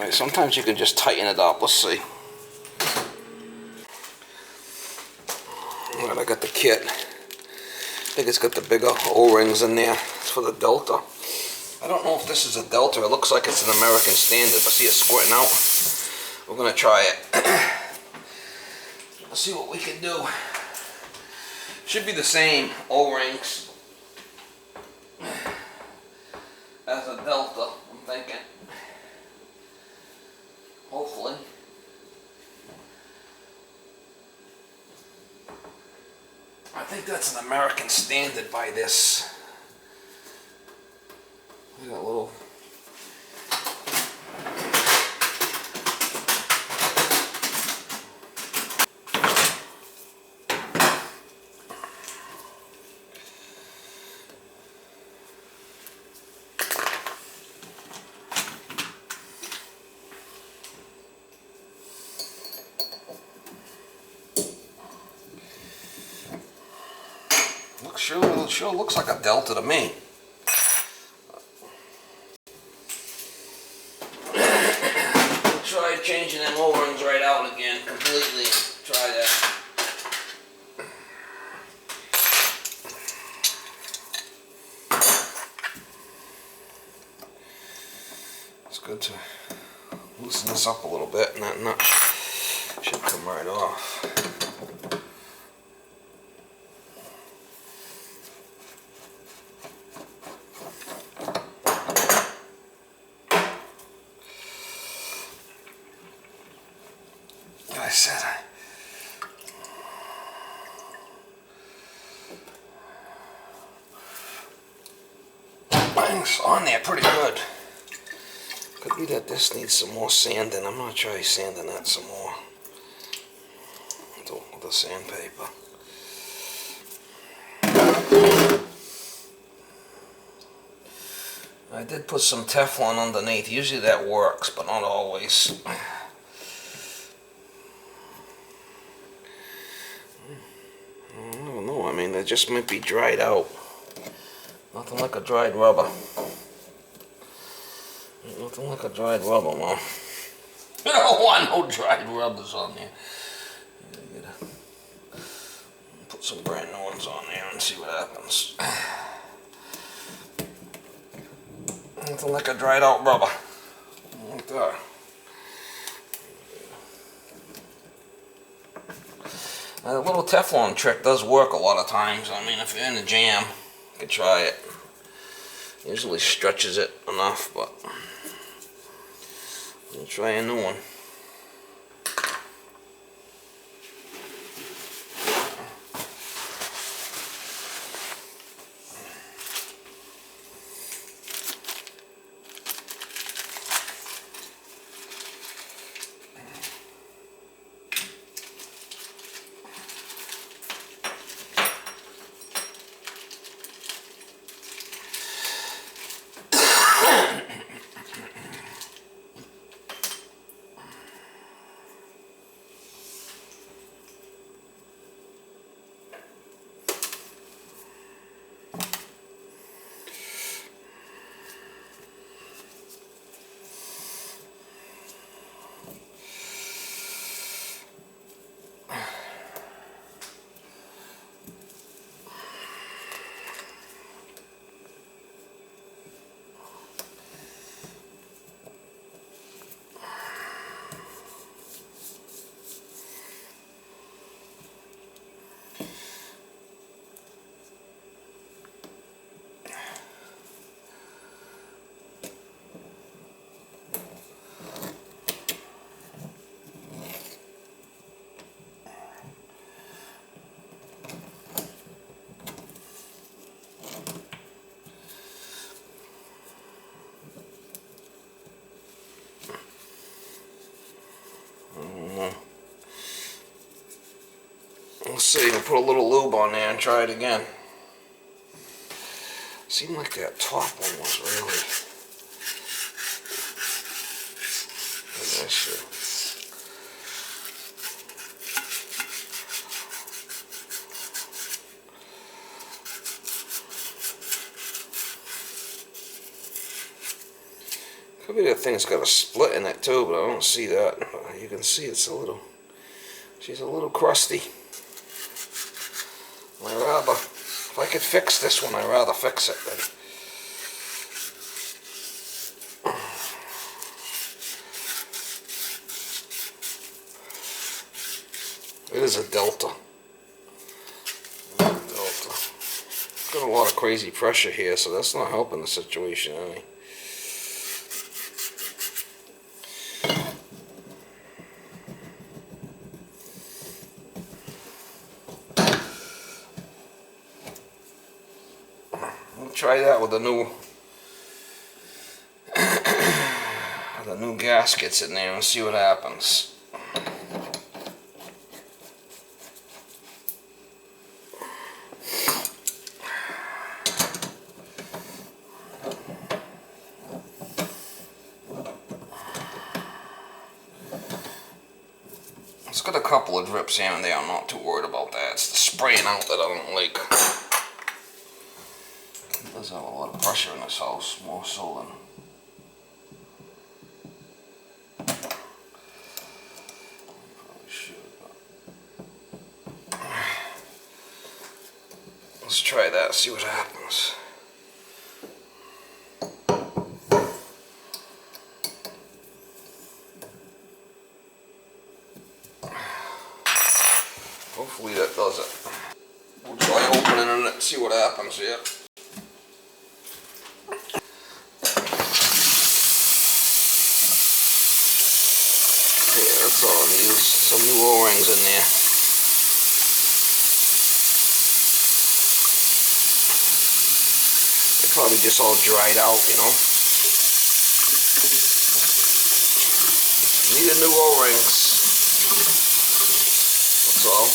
Alright, sometimes you can just tighten it up. Let's see. Alright, I got the kit. I think it's got the bigger O-rings in there. It's for the Delta. I don't know if this is a Delta. It looks like it's an American Standard. I see it squirting out. We're going to try it. Let's see what we can do. Should be the same O-rings as a Delta, I'm thinking. Hopefully. I think that's an American Standard by this. Look at that little... Sure looks like a Delta to me. Try changing them O-rings right out again completely. Try that. It's good to loosen this up a little bit, and that nut should come right off. Bang's on there pretty good. Could be that this needs some more sanding. I'm gonna try sanding that some more with the sandpaper. I did put some Teflon underneath. Usually that works, but not always. I don't know. I mean, it just might be dried out. Nothing like a dried rubber. Nothing like a dried rubber, Mom. You don't want no dried rubbers on there. You gotta put some brand new ones on there and see what happens. Nothing like a dried out rubber. Like that. Now, the little Teflon trick does work a lot of times. I mean, if you're in a jam, you can try it. Usually stretches it enough, but we'll try a new one. Let's see, we'll put a little lube on there and try it again. Seemed like that top one was really... Let me see. Maybe the thing's got a split in it too, but I don't see that. You can see it's a little, she's a little crusty. If I could fix this one, I'd rather fix it than. It is a Delta. Got a lot of crazy pressure here, so that's not helping the situation any. We'll try that with the new gaskets in there and see what happens. It's got a couple of drips here and there. I'm not too worried about that. It's the spraying out that I don't like. It does have a lot of pressure in this house, more so than probably should. Let's try that, see what happens. Hopefully that does it. We'll try opening it and see what happens here. Yeah, that's all I need. Some new O-rings in there. They're probably just all dried out, you know. Need a new O-rings. That's all.